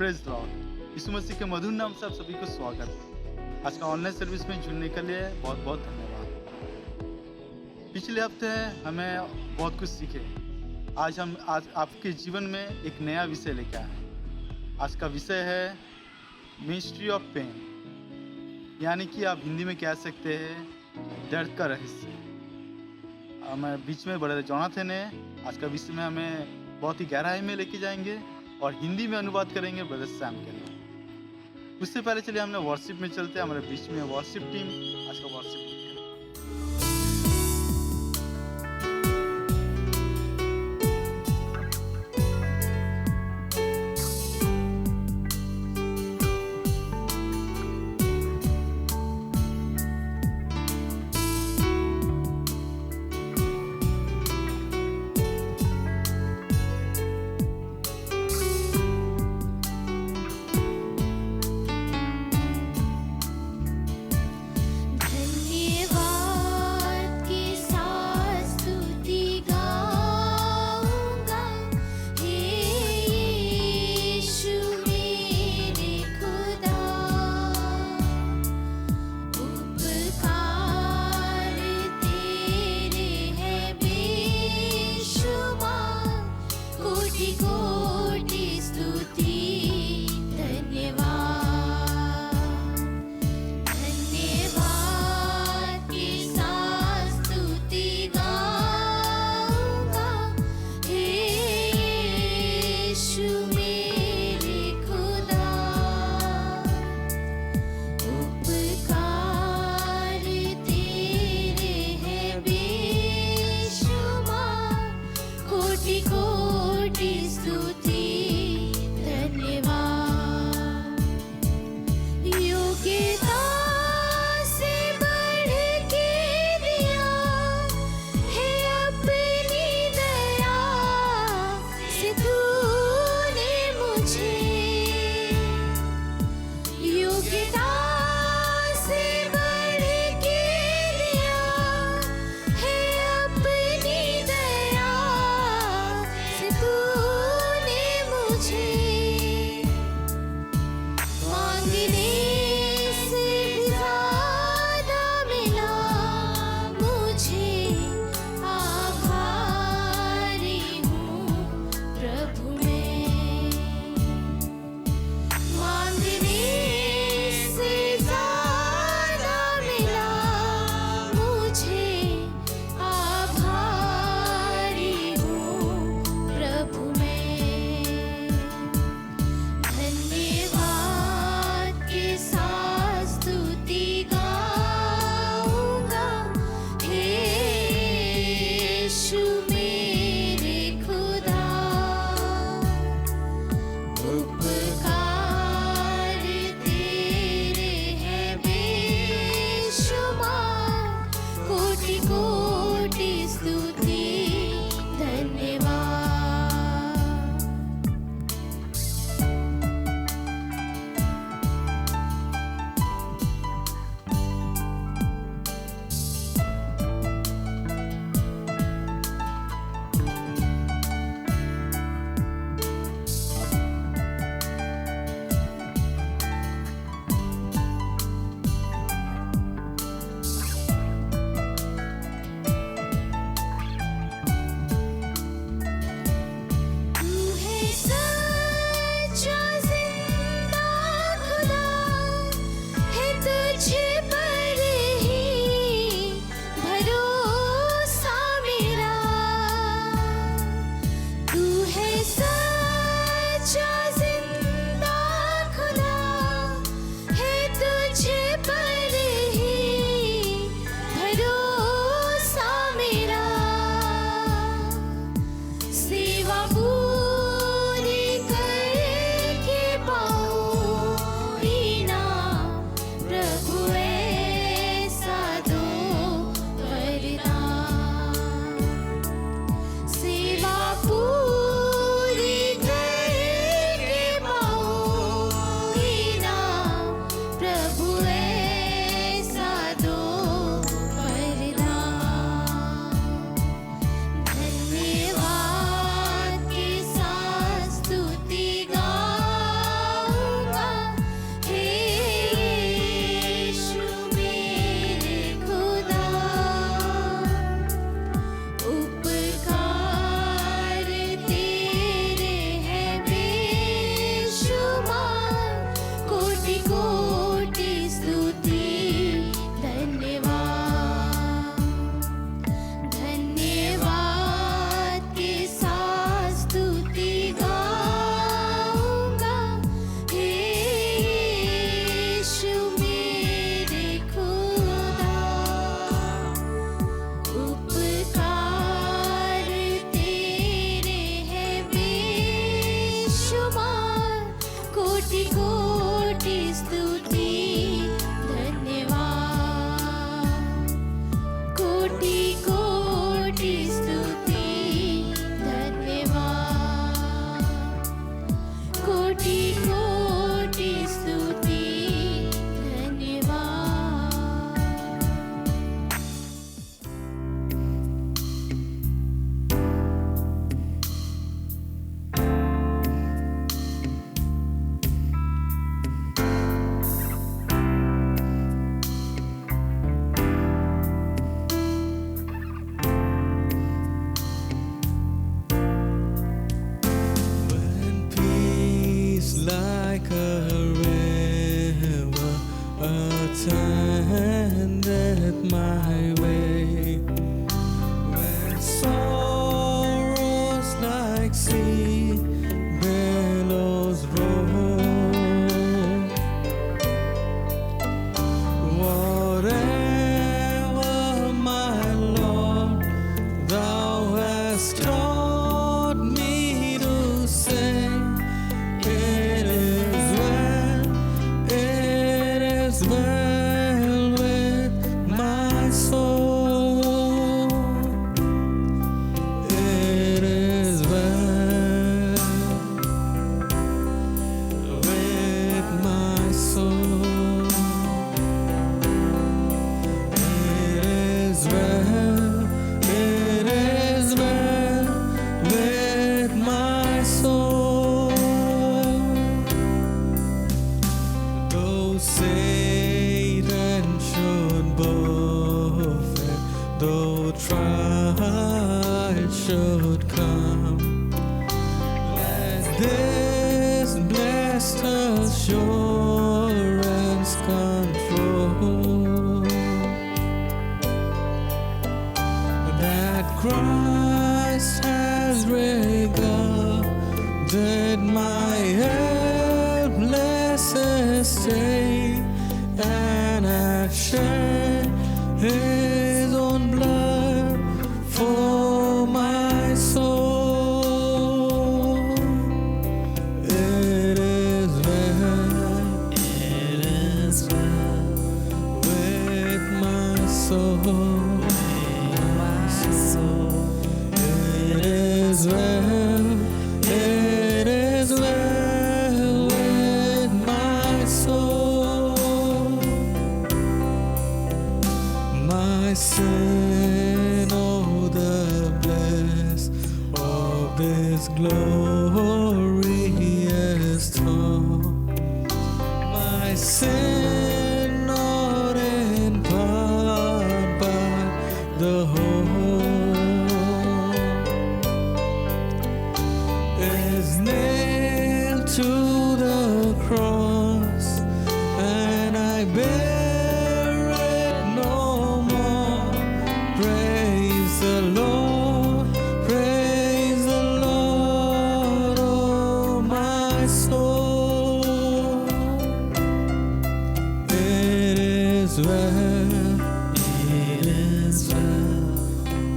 Praise Lord. यीशु मसीह के मधुर नाम से आप सभी को स्वागत। आज का ऑनलाइन सर्विस में जुड़ने के लिए बहुत बहुत धन्यवाद। पिछले हफ्ते हमें बहुत कुछ सीखे। आज आपके जीवन में एक नया विषय लेकर आए हैं। आज का विषय है मिस्ट्री ऑफ पेन, यानी कि आप हिंदी में कह सकते हैं दर्द का रहस्य। हमें बीच में ब्रदर जोनाथन है। आज का विषय में हमें बहुत ही गहराई में लेके जाएंगे और हिंदी में अनुवाद करेंगे ब्रदर सैम के लिए। उससे पहले चलिए हमने वर्शिप में चलते हैं। हमारे बीच में वर्शिप टीम आज का वर्शिप कोटि कोटि स्तुति धन्यवाद, कोटि कोटि स्तुति धन्यवाद, कोटि कोटि स्तुति धन्यवाद। When peace like a river attendeth my way, when sorrows like sea billows roll, whatever my Lord thou hast taught me to say, it is well with my soul. It is well with my soul. It is well with my soul. Though Satan should buffet, though trial should come, let this blessed assurance control, that Christ has regarded my helpless estate and hath shed his own blood for my soul. It is well with my soul. It is well with my soul. My sin, oh, the bliss of this glorious thought. My sin, not in part, but the whole, is nailed to the cross, and I bear it no more. Praise the Lord, oh my soul. It is well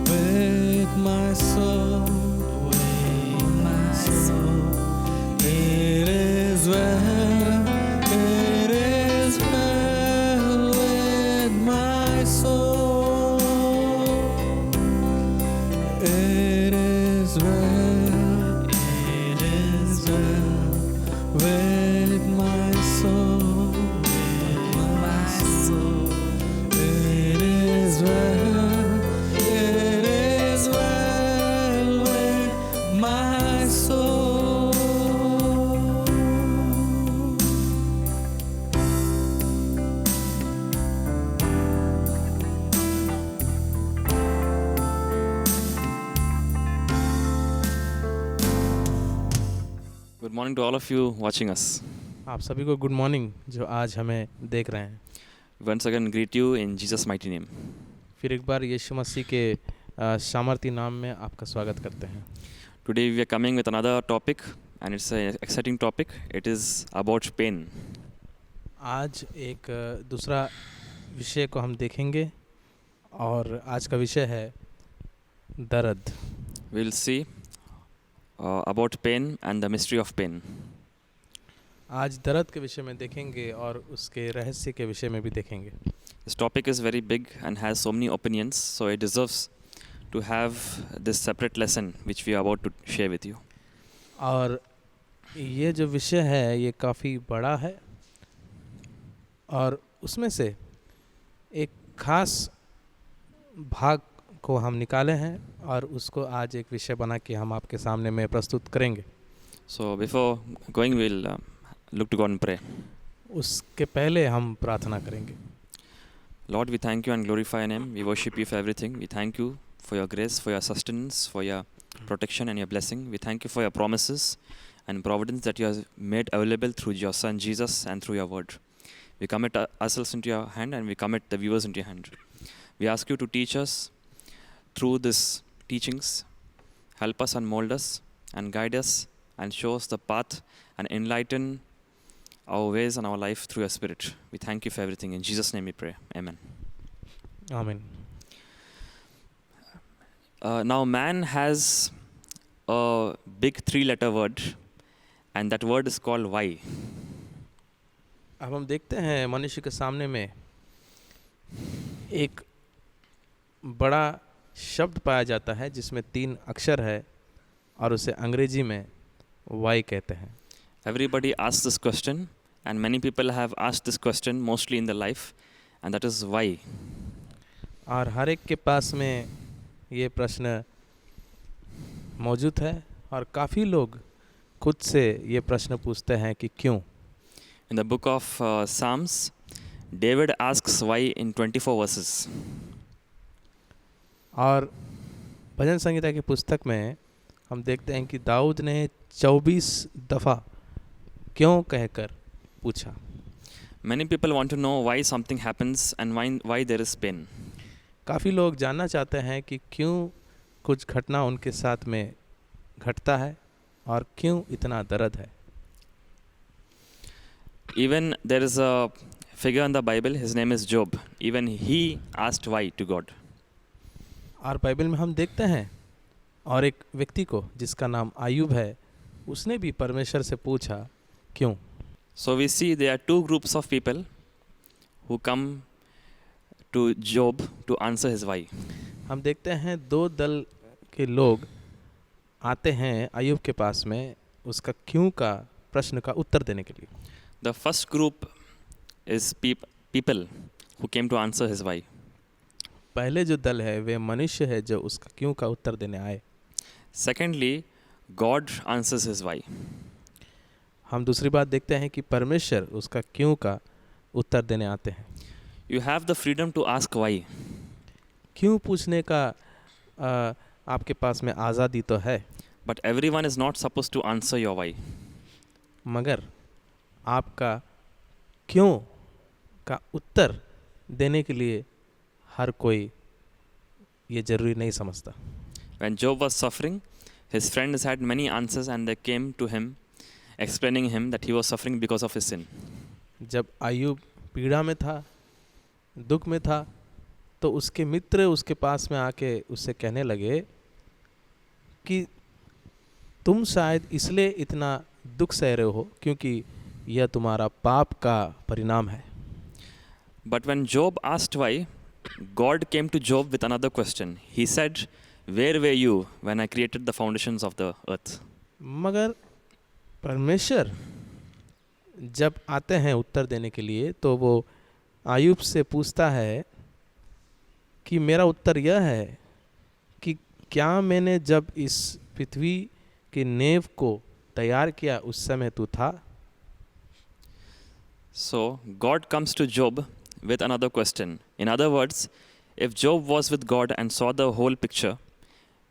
with my soul. It is well with my soul. It is well with my soul. It is well with my soul. Good morning to all of you watching us. आप सभी को good morning जो आज हमें देख रहे हैं। Once again, greet you in Jesus' mighty name. फिर एक बार यीशु मसीह के सामर्थी नाम में आपका स्वागत करते हैं। Today we are coming with another topic, and it's an exciting topic. It is about pain. आज एक दूसरा विषय को हम देखेंगे और आज का विषय है दर्द। We'll see about pain and the mystery of pain. आज दर्द के विषय में देखेंगे और उसके रहस्य के विषय में भी देखेंगे। This topic is very big and has so many opinions, so it deserves to have this separate lesson which we are about to share with you. और ये जो विषय है ये काफ़ी बड़ा है और उसमें से एक खास भाग को हम निकाले हैं और उसको आज एक विषय बना के हम आपके सामने में प्रस्तुत करेंगे। So before going, we'll look to God and pray. उसके पहले हम प्रार्थना करेंगे। Lord, we thank you and glorify your name. We worship you for everything. We thank you for your grace, for your sustenance, for your protection and your blessing. We thank you for your promises and providence that you have made available through your Son Jesus and through your word. We commit ourselves into your hand and we commit the viewers into your hand. We ask you to teach us through these teachings. Help us and mold us and guide us and show us the path and enlighten our ways and our life through your Spirit. We thank you for everything. In Jesus' name we pray. Amen. आमीन। Now man has a big 3-letter word and that word is called why. अब हम देखते हैं मनुष्य के सामने में एक बड़ा शब्द पाया जाता है जिसमें 3 अक्षर है और उसे अंग्रेजी में वाई कहते हैं। Everybody asks this question and many people have asked this question mostly in their life, and that is why. और हर एक के पास में ये प्रश्न मौजूद है और काफ़ी लोग खुद से ये प्रश्न पूछते हैं कि क्यों। In the book of Psalms, David asks why in 24 verses. और भजन संहिता की पुस्तक में हम देखते हैं कि दाऊद ने 24 दफ़ा क्यों कहकर पूछा। Many people want to know why something happens and why there is pain. काफ़ी लोग जानना चाहते हैं कि क्यों कुछ घटना उनके साथ में घटता है और क्यों इतना दर्द है। Even there is a figure in the Bible, his name is Job. Even he asked why to God. और बाइबल में हम देखते हैं और एक व्यक्ति को जिसका नाम आयूब है उसने भी परमेश्वर से पूछा क्यों। So we see there are 2 groups of people who come to Job to answer his why. हम देखते हैं 2 दल के लोग आते हैं आयूब के पास में उसका क्यों का प्रश्न का उत्तर देने के लिए। The first group is people who came to answer his why. पहले जो दल है वे मनुष्य है जो उसका क्यों का उत्तर देने आए। Secondly, God answers his why. हम दूसरी बात देखते हैं कि परमेश्वर उसका क्यों का उत्तर देने आते हैं। You have the freedom to ask why. क्यों पूछने का आपके पास में आज़ादी तो है, But everyone is not supposed to answer your why. मगर आपका क्यों का उत्तर देने के लिए हर कोई ये ज़रूरी नहीं समझता। When Job was suffering, his friends had many answers and they came to him explaining him that he was suffering because of his sin. जब आयूब पीड़ा में था, दुख में था, तो उसके मित्र उसके पास में आके उससे कहने लगे कि तुम शायद इसलिए इतना दुख सह रहे हो क्योंकि यह तुम्हारा पाप का परिणाम है। But when Job asked why, God came to Job with another question. He said, "Where were you when I created the foundations of the earth?" मगर परमेश्वर जब आते हैं उत्तर देने के लिए तो वो आयूब से पूछता है कि मेरा उत्तर यह है कि क्या मैंने जब इस पृथ्वी की नींव को तैयार किया उस समय तू था। So God comes to Job with another question. In other words, if Job was with God and saw the whole picture,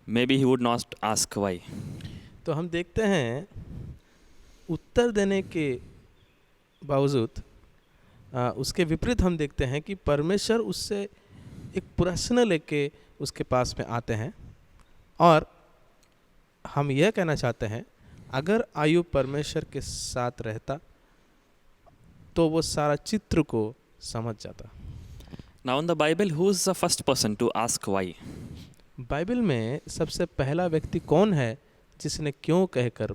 maybe he would not ask why. तो हम देखते हैं उत्तर देने के बावजूद उसके विपरीत हम देखते हैं कि परमेश्वर उससे एक प्रश्न लेके उसके पास में आते हैं और हम यह कहना चाहते हैं अगर आयूब परमेश्वर के साथ रहता तो वो सारा चित्र को समझ जाता। Now in the Bible, who is the first person to ask why? Bible में सबसे पहला व्यक्ति कौन है जिसने क्यों कहकर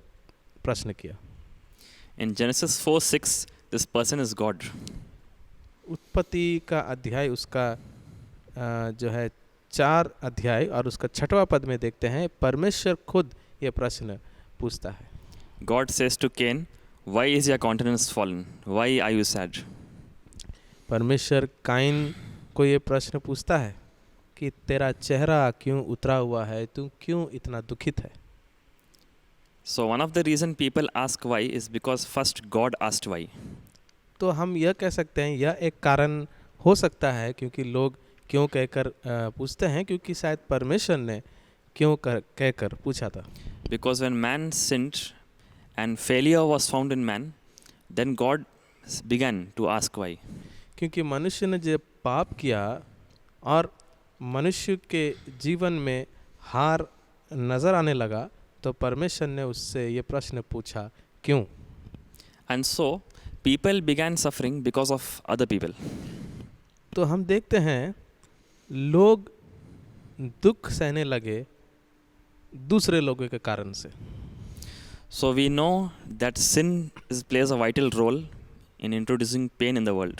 प्रश्न किया। In Genesis 4:6, this person is God. उत्पत्ति का अध्याय उसका जो है 4 अध्याय और उसका 6वां पद में देखते हैं परमेश्वर खुद ये प्रश्न पूछता है। God says to Cain, "Why is your countenance fallen? Why are you sad?" परमेश्वर काइन को ये प्रश्न पूछता है कि तेरा चेहरा क्यों उतरा हुआ है, तू क्यों इतना दुखित है। So one of the reason people ask why is because first God asked why. तो हम यह कह सकते हैं यह एक कारण हो सकता है क्योंकि लोग क्यों कहकर पूछते हैं, क्योंकि शायद परमेश्वर ने क्यों कहकर पूछा था। Because when man sinned and failure was found in man, then God began to ask why. क्योंकि मनुष्य ने जब पाप किया और मनुष्य के जीवन में हार नज़र आने लगा तो परमेश्वर ने उससे ये प्रश्न पूछा क्यों। And so people began suffering because of other people. तो हम देखते हैं लोग दुख सहने लगे दूसरे लोगों के कारण से। So we know that sin plays a vital role in introducing pain in the world.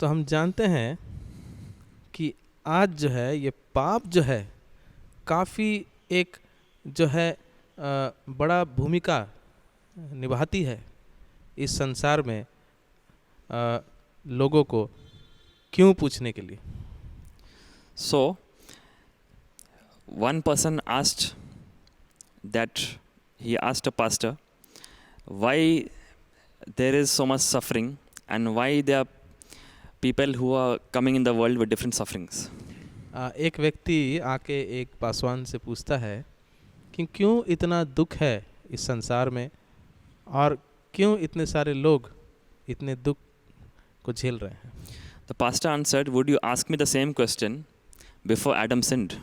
तो हम जानते हैं कि आज जो है ये पाप जो है काफ़ी एक जो है बड़ा भूमिका निभाती है इस संसार में लोगों को क्यों पूछने के लिए। So one person asked that he asked a pastor why there is so much suffering and why there are people who are coming in the world with different sufferings. एक व्यक्ति आके एक पासवान से पूछता है कि क्यों इतना दुख है इस संसार में और क्यों इतने सारे लोग इतने दुख को झेल रहे हैं। The pastor answered, "Would you ask me the same question before Adam sinned?"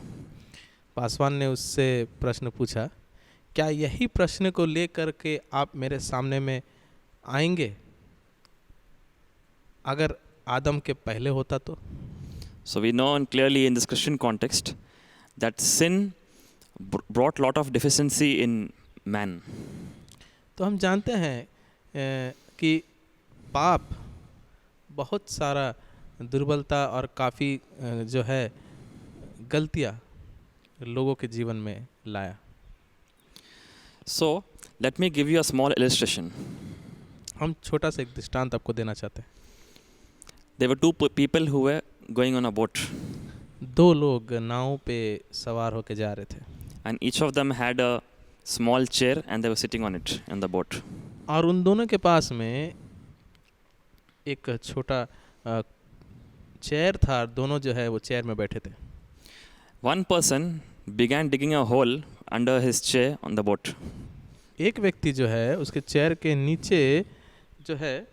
Paswan ने उससे प्रश्न पूछा, क्या यही प्रश्न को लेकर के आप मेरे सामने में आएंगे अगर आदम के पहले होता तो। So we know and clearly in this Christian context that sin brought lot of deficiency in man. तो हम जानते हैं कि पाप बहुत सारा दुर्बलता और काफ़ी जो है गलतियाँ लोगों के जीवन में लाया। So let me give you a small illustration. हम छोटा सा एक दृष्टांत आपको देना चाहते हैं। There were two people who were going on a boat. 2 लोग नाव पे सवार होके जा रहे थे And each of them had a small chair and they were sitting on it in the boat. और उन दोनों के पास में एक छोटा चेयर था, दोनों जो है वो चेयर में बैठे थे। One person began digging a hole under his chair on the boat. एक व्यक्ति जो है उसके चेयर के नीचे जो है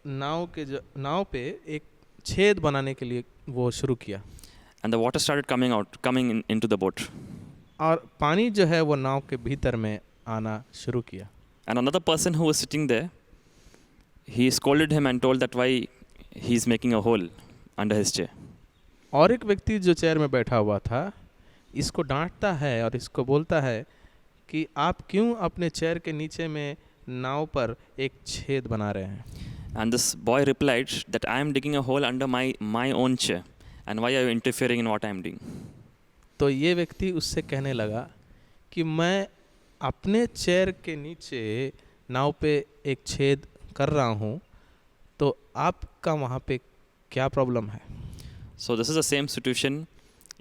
नाव पे एक छेद बनाने के लिए वो शुरू किया। And the water started coming into the boat. और पानी जो है वो नाव के भीतर में आना शुरू किया। And another person who was sitting there, he scolded him and told that why he's making a hole under his chair. और एक व्यक्ति जो चेयर में बैठा हुआ था इसको डांटता है और इसको बोलता है कि आप क्यों अपने चेयर के नीचे में नाव पर एक छेद बना रहे हैं। And this boy replied that I am digging a hole under my own chair and why are you interfering in what I am doing? तो ये व्यक्ति उससे कहने लगा कि मैं अपने चेयर के नीचे नाव पे एक छेद कर रहा हूँ तो आपका वहाँ पे क्या प्रॉब्लम है। So this is the same situation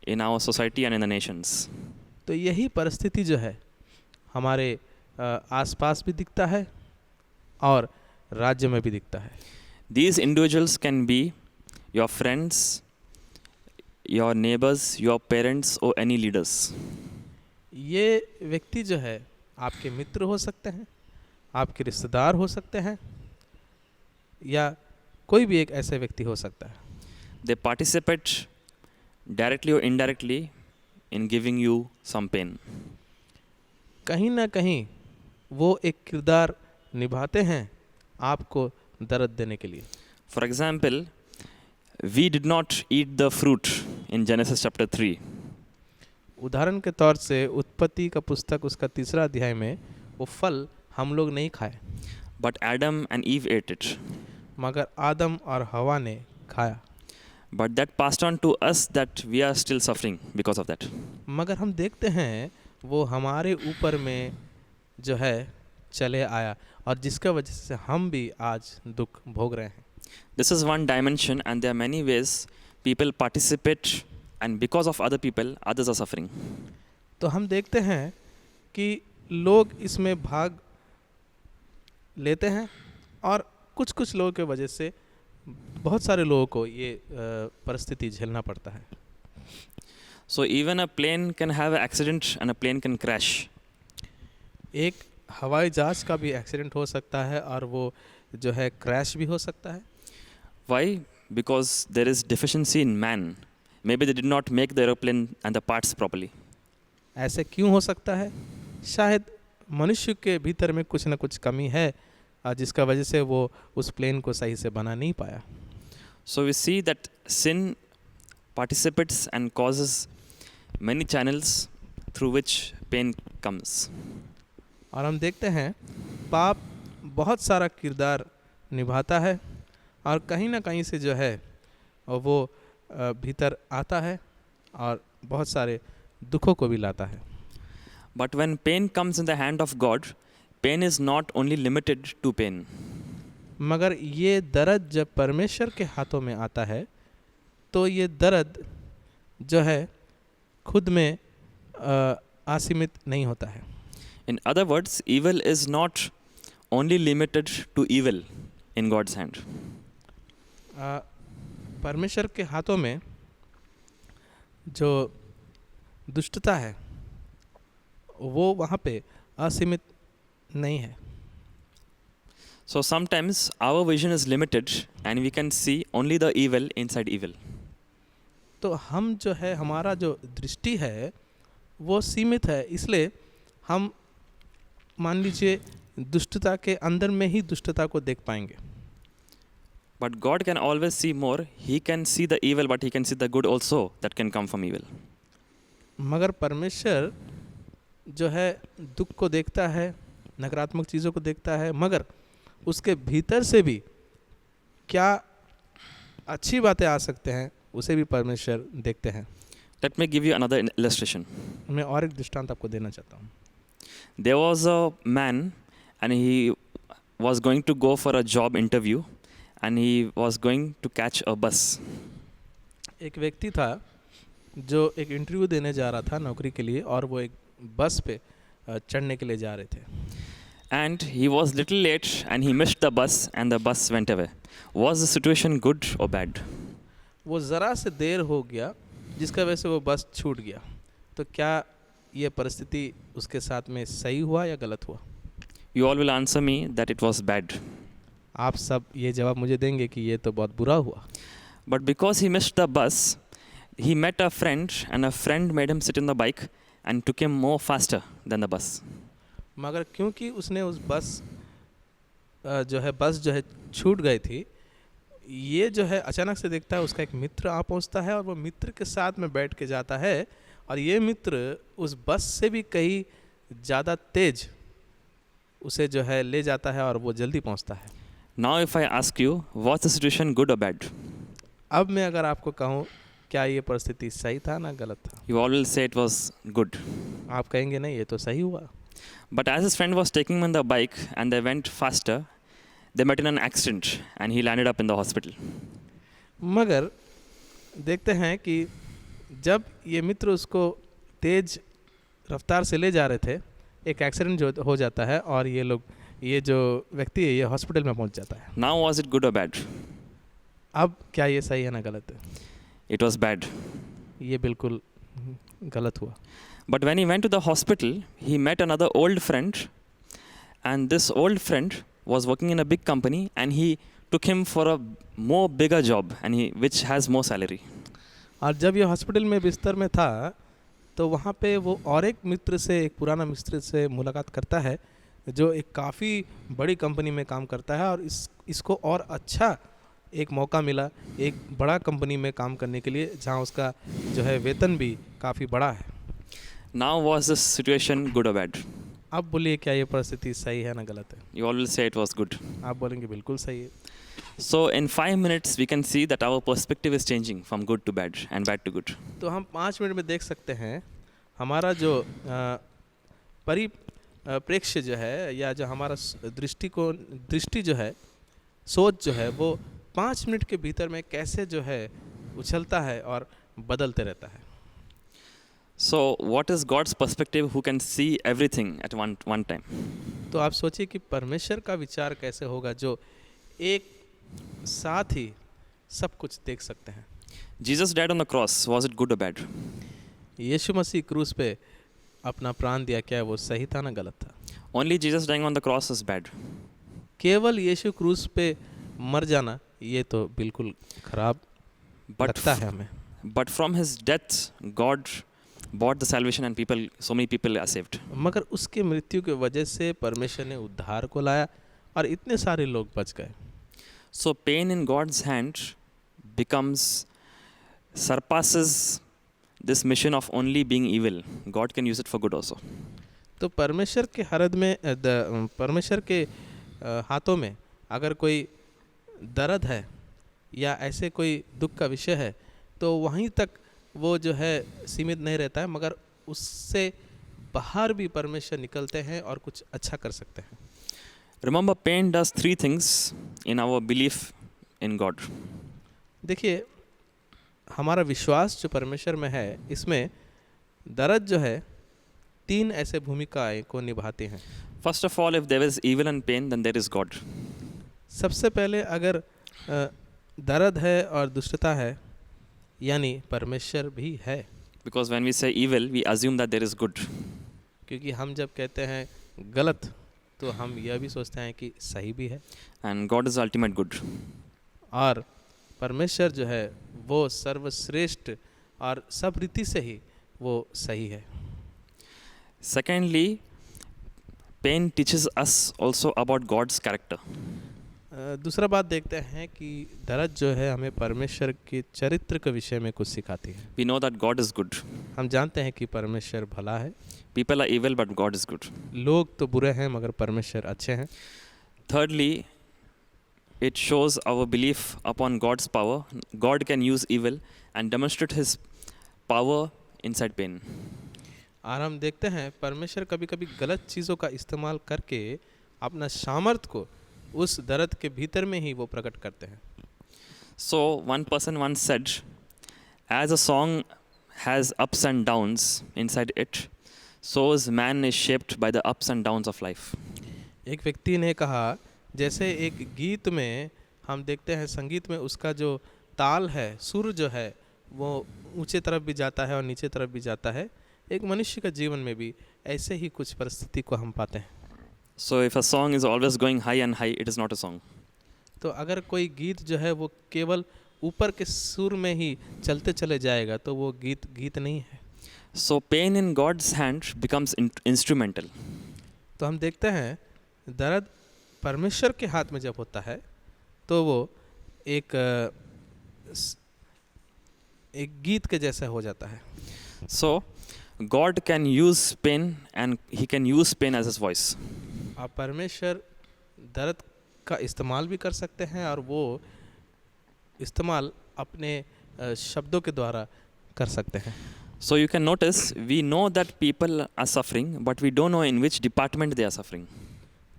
in our society and in the nations. तो यही परिस्थिति जो है हमारे आसपास भी दिखता है और राज्य में भी दिखता है। These individuals can be your friends, your neighbors, your parents or any leaders. ये व्यक्ति जो है आपके मित्र हो सकते हैं, आपके रिश्तेदार हो सकते हैं या कोई भी एक ऐसे व्यक्ति हो सकता है। They participate directly or indirectly in giving you some pain. कहीं ना कहीं वो एक किरदार निभाते हैं आपको दर्द देने के लिए। For example, we did not eat the fruit in Genesis chapter 3. उदाहरण के तौर से उत्पत्ति का पुस्तक उसका 3 अध्याय में वो फल हम लोग नहीं खाए। But Adam and Eve ate it. मगर आदम और हवा ने खाया। But that passed on to us that we are still suffering because of that. मगर हम देखते हैं वो हमारे ऊपर में जो है चले आया, और जिसका वजह से हम भी आज दुख भोग रहे हैं। This is one dimension, and there are many ways people participate, and because of other people, others are suffering. तो हम देखते हैं कि लोग इसमें भाग लेते हैं, और कुछ कुछ लोगों के वजह से बहुत सारे लोगों को ये परिस्थिति झेलना पड़ता है। So even a plane can have an accident and a plane can crash. एक हवाई जहाज का भी एक्सीडेंट हो सकता है और वो जो है क्रैश भी हो सकता है। Why? Because there is deficiency in man. Maybe they did not make the aeroplane and the parts properly. ऐसे क्यों हो सकता है? शायद मनुष्य के भीतर में कुछ न कुछ कमी है, जिसका वजह से वो उस प्लेन को सही से बना नहीं पाया। So we see that sin participates and causes many channels through which pain comes. और हम देखते हैं पाप बहुत सारा किरदार निभाता है, और कहीं ना कहीं से जो है वो भीतर आता है और बहुत सारे दुखों को भी लाता है। But when pain comes in the hand of God, pain is not only limited to pain. मगर ये दर्द जब परमेश्वर के हाथों में आता है तो ये दर्द जो है खुद में असीमित नहीं होता है। In other words, evil is not only limited to evil in God's hand. परमेश्वर के हाथों में जो दुष्टता है वो वहाँ पे असीमित नहीं है। So sometimes our vision is limited and we can see only the evil inside evil. तो हम जो है हमारा जो दृष्टि है वो सीमित है, इसलिए हम मान लीजिए दुष्टता के अंदर में ही दुष्टता को देख पाएंगे। But God can always see more. He can see the evil, but He can see the good also that can come from evil. मगर परमेश्वर जो है दुख को देखता है, नकारात्मक चीज़ों को देखता है, मगर उसके भीतर से भी क्या अच्छी बातें आ सकते हैं उसे भी परमेश्वर देखते हैं। Let me give you another illustration. मैं और एक दृष्टांत आपको देना चाहता हूँ। There was a man and he was going to go for a job interview and he was going to catch a bus. एक व्यक्ति था जो एक इंटरव्यू देने जा रहा था नौकरी के लिए, और वो एक बस पे चढ़ने के लिए जा रहे थे। And he was little late and he missed the bus and the bus went away. Was the situation good or bad? वो ज़रा से देर हो गया जिसका वजह से वो बस छूट गया। तो क्या ये परिस्थिति उसके साथ में सही हुआ या गलत हुआ? You all will answer me that it was bad. आप सब ये जवाब मुझे देंगे कि ये तो बहुत बुरा हुआ। But because he missed the bus, he met a friend and a friend made him sit in the bike and took him more faster than the bus. मगर क्योंकि उसने उस बस जो है छूट गई थी, ये जो है अचानक से देखता है उसका एक मित्र आ पहुंचता है और वो मित्र के साथ में बैठ के जाता है, और ये मित्र उस बस से भी कहीं ज़्यादा तेज उसे जो है ले जाता है और वो जल्दी पहुंचता है। Now if I ask you, was the situation good or bad? अब मैं अगर आपको कहूँ क्या ये परिस्थिति सही था ना गलत था, You all will say it was good. आप कहेंगे नहीं ये तो सही हुआ। But as his friend was taking him on the bike and they went faster, they met in an accident and he landed up in the hospital. मगर देखते हैं कि जब ये मित्र उसको तेज रफ्तार से ले जा रहे थे, एक एक्सीडेंट जो हो जाता है और ये जो व्यक्ति है ये हॉस्पिटल में पहुंच जाता है। Now was it good or bad? अब क्या ये सही है ना गलत है? It was bad. ये बिल्कुल गलत हुआ। But when he went to the hospital, he met another old friend, and this old friend was working in a big company and he took him for a more bigger job and which has more salary. और जब ये hospital में बिस्तर में था तो वहाँ पे वो और एक मित्र से, एक पुराना मित्र से मुलाकात करता है जो एक काफ़ी बड़ी कंपनी में काम करता है, और इसको और अच्छा एक मौका मिला एक बड़ा कंपनी में काम करने के लिए जहाँ उसका जो है वेतन भी काफ़ी बड़ा है। Now was this situation good or bad? आप बोलिए क्या ये परिस्थिति सही है ना गलत है? You all will say it was good. आप बोलेंगे बिल्कुल सही है। So in 5 minutes, we can see that our perspective is changing from good to bad and bad to good. तो हम 5 मिनट में देख सकते हैं हमारा जो परिप्रेक्ष्य जो है या जो हमारा दृष्टि जो है, सोच जो है, वो 5 मिनट के भीतर में कैसे जो है उछलता है और बदलते रहता है। So what is God's perspective who can see everything at one time? तो आप सोचिए कि परमेश्वर का विचार कैसे होगा जो एक साथ ही सब कुछ देख सकते हैं। Jesus died on the cross. Was it good or bad? यीशु मसीह क्रूस पे अपना प्राण दिया, क्या वो सही था ना गलत था? Only Jesus dying on the cross is bad. केवल यीशु क्रूस पे मर जाना ये तो बिल्कुल खराब लगता है हमें। But from his death, God bought the salvation and so many people are saved. मगर उसके मृत्यु की वजह से परमेश्वर ने उद्धार को लाया और इतने सारे लोग बच गए। So pain in God's hand surpasses this mission of only being evil. God can use it for good also. तो परमेश्वर के हरद में परमेश्वर के हाथों में अगर कोई दर्द है या ऐसे कोई दुख का विषय है तो वहीं तक वो जो है सीमित नहीं रहता है, मगर उससे बाहर भी परमेश्वर निकलते हैं और कुछ अच्छा कर सकते हैं। Remember, pain does 3 things in our belief in God. देखिए, हमारा विश्वास जो परमेश्वर में है, इसमें दर्द जो है 3 ऐसे भूमिकाएं को निभाती हैं। First of all, if there is evil and pain, then there is God. सबसे पहले अगर दर्द है और दुष्टता है, यानी परमेश्वर भी है। Because when we say evil, we assume that there is good. क्योंकि हम जब कहते हैं गलत तो हम यह भी सोचते हैं कि सही भी है। And God is ultimate good. और परमेश्वर जो है वो सर्वश्रेष्ठ और सब रीति से ही वो सही है। Secondly, pain teaches us also about God's character. दूसरा बात देखते हैं कि दर्द जो है हमें परमेश्वर के चरित्र के विषय में कुछ सिखाती है। We know that God is good. हम जानते हैं कि परमेश्वर भला है। People are evil, but God is good. लोग तो बुरे हैं मगर परमेश्वर अच्छे हैं। Thirdly, it shows our belief upon God's power. God can use evil and demonstrate His power inside pain. और हम देखते हैं परमेश्वर कभी कभी गलत चीज़ों का इस्तेमाल करके अपना सामर्थ को उस दर्द के भीतर में ही वो प्रकट करते हैं। So one person once said, as a song has ups and downs inside it, so is man is shaped by the ups and downs of life. एक व्यक्ति ने कहा, जैसे एक गीत में हम देखते हैं संगीत में उसका जो ताल है, सुर जो है वो ऊंचे तरफ भी जाता है और नीचे तरफ भी जाता है, एक मनुष्य का जीवन में भी ऐसे ही कुछ परिस्थिति को हम पाते हैं। So if a song is always going high and high, it is not a song. तो अगर कोई गीत जो है वो केवल ऊपर के सुर में ही चलते चले जाएगा तो वो गीत नहीं है। So pain in God's hand becomes instrumental. तो हम देखते हैं दर्द परमेश्वर के हाथ में जब होता है तो वो एक गीत के जैसा हो जाता है। So God can use pain and He can use pain as His voice. आप परमेश्वर दर्द का इस्तेमाल भी कर सकते हैं और वो इस्तेमाल अपने शब्दों के द्वारा कर सकते हैं। So you can notice, we know that people are suffering, but we don't know in which department they are suffering.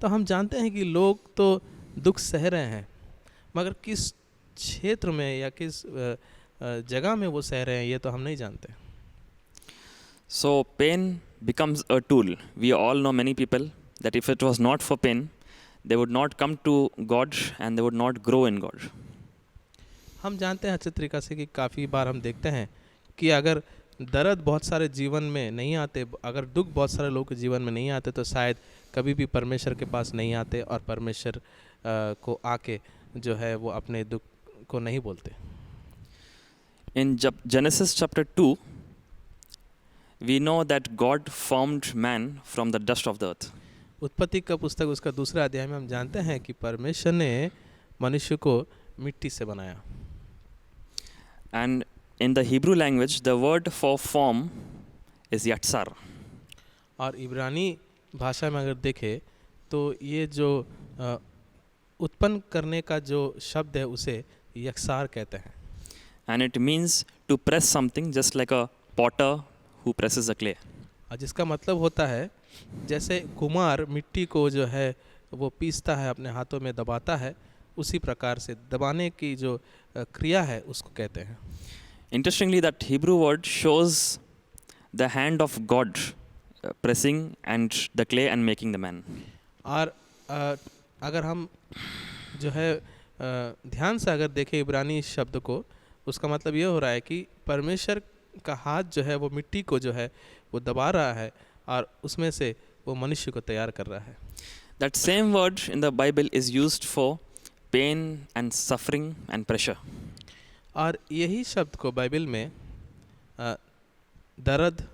तो हम जानते हैं कि लोग तो दुख सह रहे हैं, मगर किस क्षेत्र में या किस जगह में वो सह रहे हैं ये तो हम नहीं जानते। So pain becomes a tool. We all know many people that if it was not for pain, they would not come to God and they would not grow in God. हम जानते हैं अच्छे तरीक़ा से कि काफ़ी बार हम देखते हैं कि अगर दर्द बहुत सारे जीवन में नहीं आते, अगर दुख बहुत सारे लोगों के जीवन में नहीं आते तो शायद कभी भी परमेश्वर के पास नहीं आते और परमेश्वर को आके जो है वो अपने दुख को नहीं बोलते। In Genesis chapter 2, we know that God formed man from the dust of the earth. उत्पत्ति का पुस्तक उसका 2 अध्याय में हम जानते हैं कि परमेश्वर ने मनुष्य को मिट्टी से बनाया। And in the Hebrew language, the word for form is yatsar. और इब्रानी भाषा में अगर देखें तो ये जो उत्पन्न करने का जो शब्द है उसे यकसार कहते हैं, And it means to press something just like a potter who presses the clay. और जिसका मतलब होता है जैसे कुम्हार मिट्टी को जो है वो पीसता है, अपने हाथों में दबाता है, उसी प्रकार से दबाने की जो क्रिया है उसको कहते हैं। Interestingly, that Hebrew word shows the hand of God pressing and the clay and making the man. और अगर हम जो है ध्यान से अगर देखें इब्रानी शब्द को, उसका मतलब ये हो रहा है कि परमेश्वर का हाथ जो है वो मिट्टी को जो है वो दबा रहा है और उसमें से वो मनुष्य को तैयार कर रहा है। That same word in the Bible is used for pain and suffering and pressure. और यही शब्द को बाइबल में दर्द,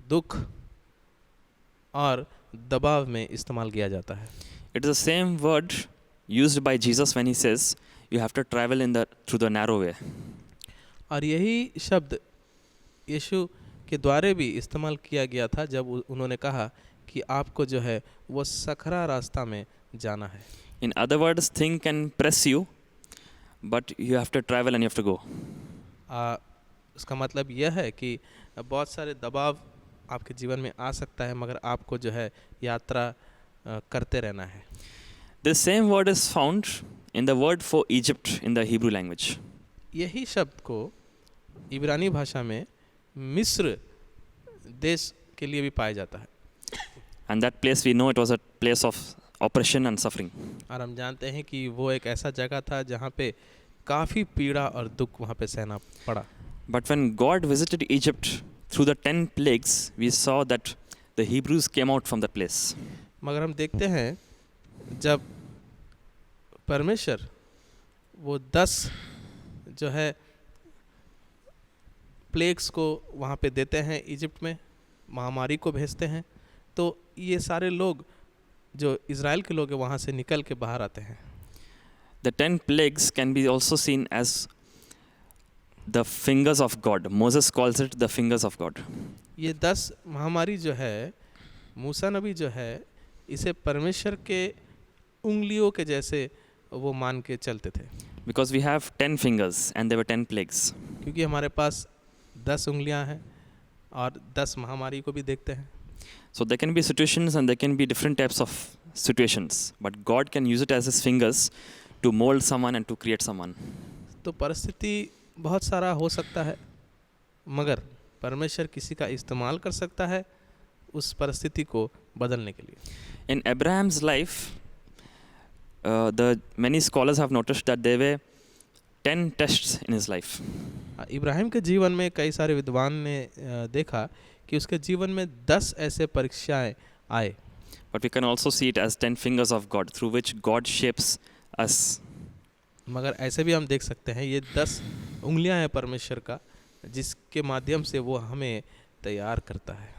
दुख और दबाव में इस्तेमाल किया जाता है। It is the same word used by Jesus when he says you have to travel through the narrow way. और यही शब्द यीशु के द्वारा भी इस्तेमाल किया गया था जब उन्होंने कहा कि आपको जो है वो सकरा रास्ता में जाना है। In other words, thing can press you, but you have to travel and you have to go. उसका मतलब यह है कि बहुत सारे दबाव आपके जीवन में आ सकता है, मगर आपको जो है यात्रा करते रहना है। This same word is found in the word for Egypt in the Hebrew language. यही शब्द को इब्रानी भाषा में मिस्र देश के लिए भी पाया जाता है। And that place we know it was a place of oppression and suffering. और हम जानते हैं कि वो एक ऐसा जगह था जहाँ पे काफ़ी पीड़ा और दुख वहाँ पे सहना पड़ा। But when God visited Egypt through the 10 plagues, we saw that the Hebrews came out from that place. मगर हम देखते हैं जब परमेश्वर वो 10 जो है प्लेग्स को वहाँ पे देते हैं, इजिप्ट में महामारी को भेजते हैं, तो ये सारे लोग जो इज़राइल के लोग हैं वहाँ से निकल के बाहर आते हैं। The 10 plagues can be also seen as the fingers of God. Moses calls it the fingers of God. ये 10 महामारी जो है, मूसा नबी जो है इसे परमेश्वर के उंगलियों के जैसे वो मान के चलते थे। Because we have 10 fingers and there were 10 plagues. क्योंकि हमारे पास 10 उंगलियां हैं और 10 महामारी को भी देखते हैं। So there can be situations and there can be different types of situations. But God can use it as his fingers to mold someone and to create someone. तो परिस्थिति बहुत सारा हो सकता है, मगर परमेश्वर किसी का इस्तेमाल कर सकता है उस परिस्थिति को बदलने के लिए। In Abraham's life, the many scholars have noticed that there were 10 tests in his life. Ibrahim के जीवन में कई सारे विद्वान ने देखा कि उसके जीवन में 10 ऐसे परीक्षाएं आए। But we can also see it as 10 fingers of God through which God shapes us. मगर ऐसे भी हम देख सकते हैं ये 10 उंगलियां हैं परमेश्वर का, जिसके माध्यम से वो हमें तैयार करता है।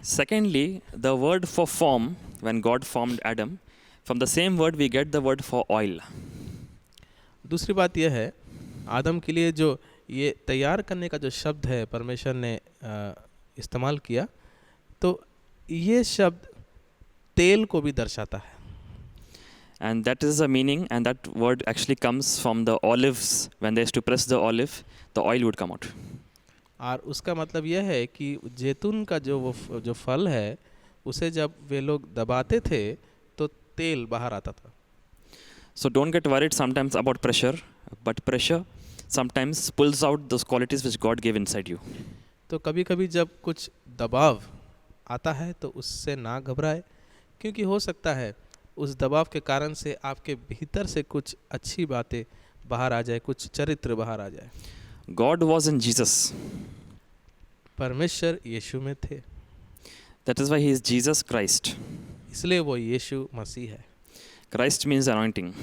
Secondly, the word for form, when God formed Adam, from the same word we get the word for oil. दूसरी बात यह है, आदम के लिए जो ये तैयार करने का जो शब्द है परमेश्वर ने इस्तेमाल किया, तो ये शब्द तेल को भी दर्शाता है। And that is the meaning, and that word actually comes from the olives. When they used to press the olive, the oil would come out. और उसका मतलब यह है कि जैतून का जो फल है उसे जब वे लोग दबाते थे तो तेल बाहर आता था। So don't get worried sometimes about pressure, but pressure sometimes pulls out those qualities which God gave inside you. तो कभी कभी जब कुछ दबाव आता है तो उससे ना घबराए, क्योंकि हो सकता है उस दबाव के कारण से आपके भीतर से कुछ अच्छी बातें बाहर आ जाए, कुछ चरित्र बाहर आ जाए। God was in Jesus. परमेश्वर यीशु में थे, That is why he is Jesus Christ. इसलिए वो यीशु मसीह है। Christ means anointing.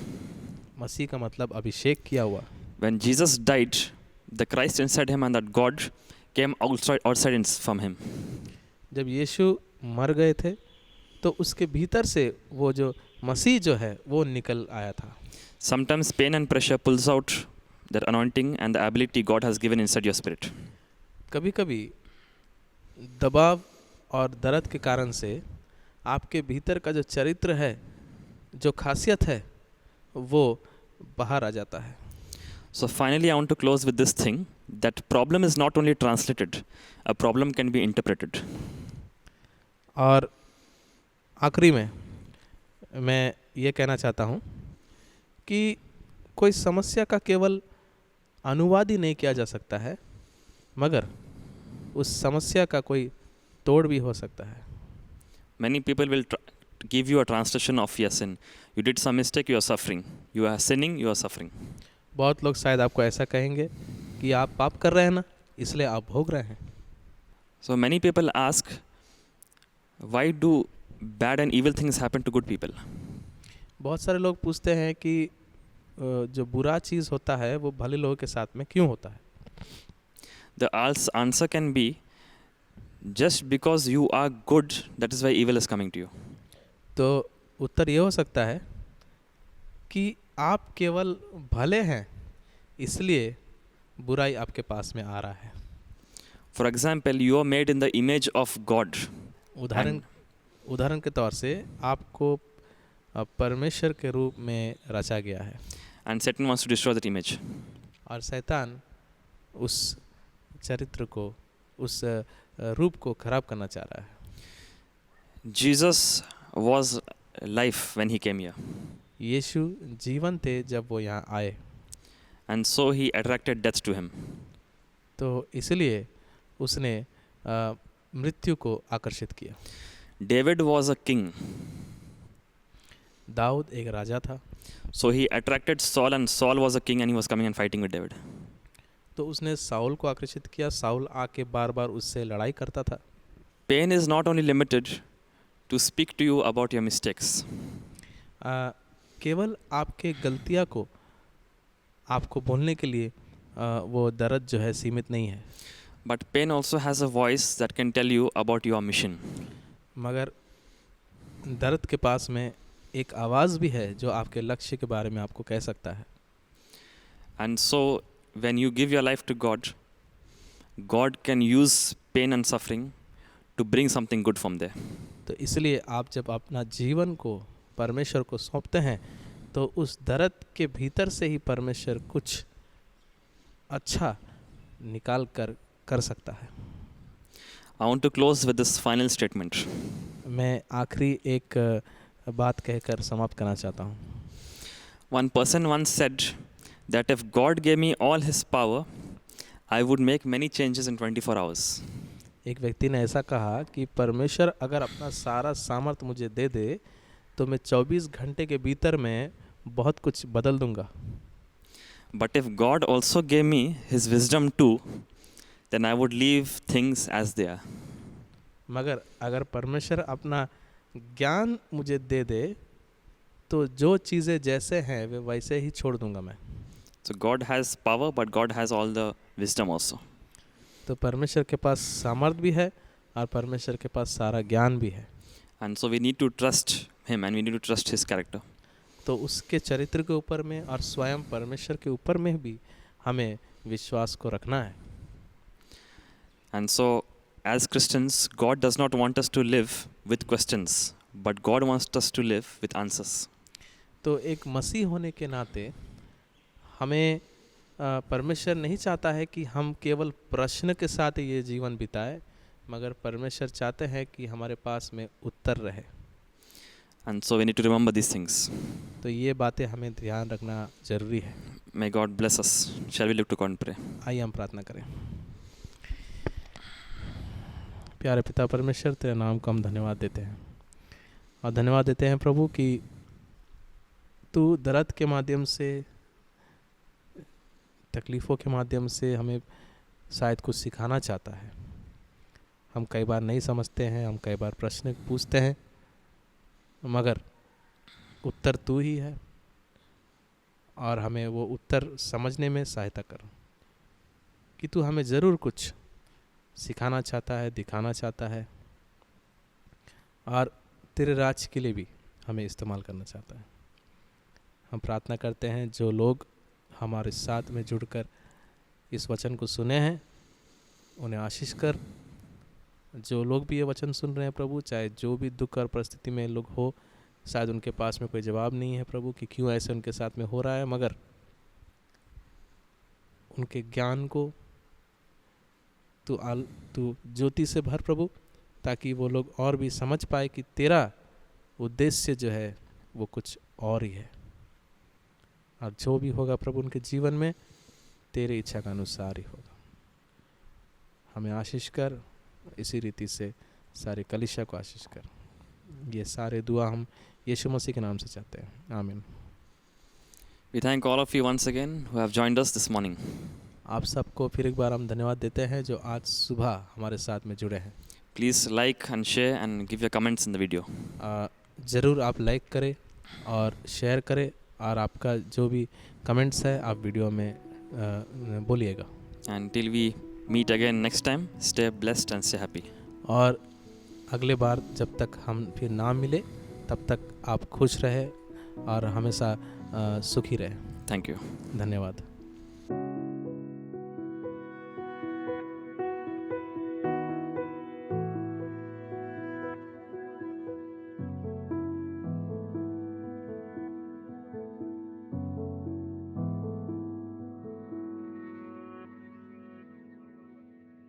मसीह का मतलब अभिषेक किया हुआ। When Jesus died, the Christ inside him and that God came outside from him. जब यीशु मर गए थे तो उसके भीतर से वो जो मसीह जो है वो निकल आया था। Sometimes pain and pressure pulls out that anointing and the ability God has given inside your spirit. कभी कभी दबाव और दर्द के कारण से आपके भीतर का जो चरित्र है, जो खासियत है, वो बाहर आ जाता है। So finally, I want to close with this thing that problem is not only translated, a problem can be interpreted. और आखिरी में मैं ये कहना चाहता हूँ कि कोई समस्या का केवल अनुवाद ही नहीं किया जा सकता है, मगर उस समस्या का कोई तोड़ भी हो सकता है। Many people will give you a translation of your sin. You did some mistake, you are suffering. You are sinning, you are suffering. बहुत लोग शायद आपको ऐसा कहेंगे कि आप पाप कर रहे हैं ना, इसलिए आप भोग रहे हैं। So many people ask, why do bad and evil things happen to good people? बहुत सारे लोग पूछते हैं कि जो बुरा चीज़ होता है वो भले लोगों के साथ में क्यों होता है। The answer can be, just because you are good, that is why evil is coming to you. तो उत्तर ये हो सकता है कि आप केवल भले हैं, इसलिए बुराई आपके पास में आ रहा है। For example, you are made in the image of God. उदाहरण के तौर से आपको परमेश्वर के रूप में रचा गया है, And Satan wants to destroy that image. और शैतान उस चरित्र को, उस रूप को खराब करना चाह रहा है। Jesus was life when he came here. यीशु जीवन थे जब वो यहाँ आए, And so he attracted death to him. तो इसलिए उसने मृत्यु को आकर्षित किया। David was a king. Dawood एक राजा था, So he attracted Saul, and Saul was a king, and he was coming and fighting with David. तो उसने साउल को आकर्षित किया। साउल आके बार बार उससे लड़ाई करता था। Pain is not only limited to speak to you about your mistakes. केवल आपके गलतियाँ को आपको बोलने के लिए वो दर्द जो है सीमित नहीं है, But pain also has a voice that can tell you about your mission. मगर दर्द के पास में एक आवाज़ भी है जो आपके लक्ष्य के बारे में आपको कह सकता है। And so when you give your life to God, God can use pain and suffering to bring something good from there. तो इसलिए आप जब अपना जीवन को परमेश्वर को सौंपते हैं, तो उस दर्द के भीतर से ही परमेश्वर कुछ अच्छा निकाल कर सकता है। I want to close with this final statement. मैं आखिरी एक बात कहकर समाप्त करना चाहता हूँ। One person once said that if God gave me all his power, I would make many changes in 24 hours. एक व्यक्ति ने ऐसा कहा कि परमेश्वर अगर अपना सारा सामर्थ्य मुझे दे दे, तो मैं 24 घंटे के भीतर में बहुत कुछ बदल दूंगा। But if God also gave me his wisdom too, then I would leave things as they are. मगर अगर परमेश्वर अपना ज्ञान मुझे दे दे, तो जो चीज़ें जैसे हैं वे वैसे ही छोड़ दूंगा मैं। So God has power, but God has all the wisdom also. तो परमेश्वर के पास सामर्थ्य भी है और परमेश्वर के पास सारा ज्ञान भी है। And so we need to trust him, and we need to trust his character. तो उसके चरित्र के ऊपर में और स्वयं परमेश्वर के ऊपर में भी हमें विश्वास को रखना है। And so as Christians, God does not want us to live with questions, but God wants us to live with answers. तो एक मसीह होने के नाते हमें परमेश्वर नहीं चाहता है कि हम केवल प्रश्न के साथ ये जीवन बिताए, मगर परमेश्वर चाहते हैं कि हमारे पास में उत्तर रहे। And so we need to remember these things. तो ये बातें हमें ध्यान रखना जरूरी है। May God bless us. Shall we look to God and pray? आइए हम प्रार्थना करें। प्यारे पिता परमेश्वर, तेरे नाम को हम धन्यवाद देते हैं और धन्यवाद देते हैं प्रभु कि तू दर्द के माध्यम से, तकलीफ़ों के माध्यम से हमें शायद कुछ सिखाना चाहता है। हम कई बार नहीं समझते हैं, हम कई बार प्रश्न पूछते हैं, मगर उत्तर तू ही है और हमें वो उत्तर समझने में सहायता कर कि तू हमें ज़रूर कुछ सिखाना चाहता है, दिखाना चाहता है और तेरे राज के लिए भी हमें इस्तेमाल करना चाहता है। हम प्रार्थना करते हैं जो लोग हमारे साथ में जुड़कर इस वचन को सुने हैं, उन्हें आशीष कर, जो लोग भी ये वचन सुन रहे हैं प्रभु, चाहे जो भी दुख और परिस्थिति में लोग हो, शायद उनके पास में कोई जवाब नहीं है प्रभु कि क्यों ऐसे उनके साथ में हो रहा है, मगर उनके ज्ञान को तू ज्योति से भर प्रभु, ताकि वो लोग और भी समझ पाए कि तेरा उद्देश्य जो है वो कुछ और ही है, और जो भी होगा प्रभु उनके जीवन में तेरे इच्छा का अनुसार ही होगा। हमें आशीष कर, इसी रीति से सारे कलीसिया को आशीष कर। ये सारे दुआ हम यीशु मसीह के नाम से चाहते हैं, आमीन। We thank all of you once again who have joined us this morning. आप सबको फिर एक बार हम धन्यवाद देते हैं जो आज सुबह हमारे साथ में जुड़े हैं। Please like and share and give your comments in the video. ज़रूर आप लाइक करें और शेयर करें, और आपका जो भी कमेंट्स है आप वीडियो में बोलिएगा। And till we meet again next time, stay blessed and stay happy. और अगले बार जब तक हम फिर ना मिले तब तक आप खुश रहे और हमेशा सुखी रहे। Thank you. धन्यवाद।